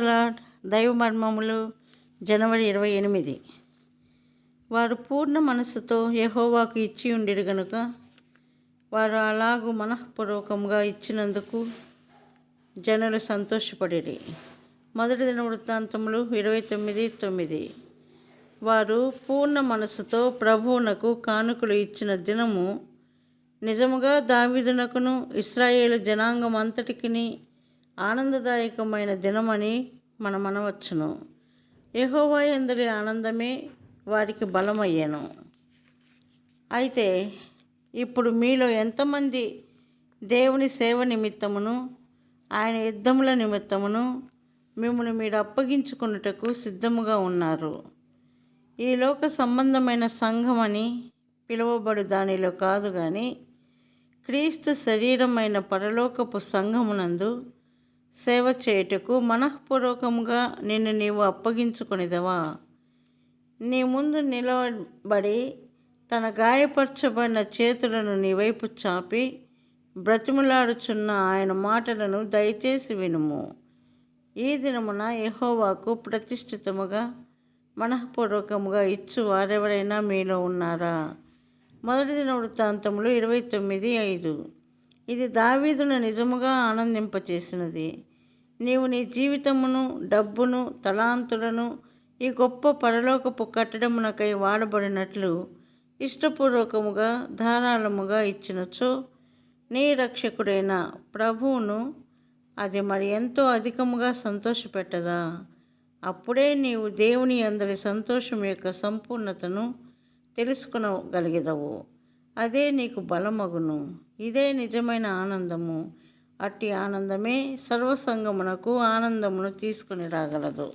Lord. దైవ మర్మములు జనవరి 28. వారు పూర్ణ మనస్సుతో యెహోవాకు ఇచ్చి ఉండిరు గనుక వారు అలాగూ మనఃపూర్వకముగా ఇచ్చినందుకు జనులు సంతోషపడిరి. మొదటి దినవృత్తాంతములు 29:9. వారు పూర్ణ మనస్సుతో ప్రభువునకు కానుకలు ఇచ్చిన దినము నిజముగా దావీదునకును ఇశ్రాయేలు జనాంగం అంతటికిని ఆనందదాయకమైన దినమని మనవచ్చును. యెహోవా యందలి ఆనందమే వారికి బలమయ్యెను. అయితే ఇప్పుడు మీలో ఎంతమంది దేవుని సేవ నిమిత్తమును ఆయన యుద్ధముల నిమిత్తమును మిమ్మల్ని మీరు అప్పగించుకొనుటకు సిద్ధముగా ఉన్నారు? ఈ లోక సంబంధమైన సంఘమని పిలువబడు దానిలో కాదు కానీ క్రీస్తు శరీరమైన పరలోకపు సంఘమునందు సేవ చేయుటకు మనఃపూర్వకముగా నిన్ను నీవు అప్పగించుకొనిదవా? నీ ముందు నిలబడి తన గాయపరచబడిన చేతులను నీ వైపు చాపి బ్రతిమలాడుచున్న ఆయన మాటలను దయచేసి వినుము. ఈ దినమున యెహోవాకు ప్రతిష్ఠితముగా మనఃపూర్వకముగా ఇచ్చు వారెవరైనా మీలో ఉన్నారా? మొదటి దినవృత్తాంతములు 29:5. ఇది దావీదును నిజముగా ఆనందింపచేసినది. నీవు నీ జీవితమును, డబ్బును, తలాంతులను ఈ గొప్ప పరలోకపు కట్టడమునకై వాడబడినట్లు ఇష్టపూర్వకముగా ధారాళముగా ఇచ్చినచో నీ రక్షకుడైన ప్రభువును అది మరి ఎంతో అధికముగా సంతోషపెట్టదా? అప్పుడే నీవు దేవుని అందరి సంతోషం యొక్క సంపూర్ణతను తెలుసుకొనగలిగెదవు. అదే నీకు బలమగును. ఇదే నిజమైన ఆనందము. అట్టి ఆనందమే సర్వసంగమునకు ఆనందమును తీసుకుని రాగలదు.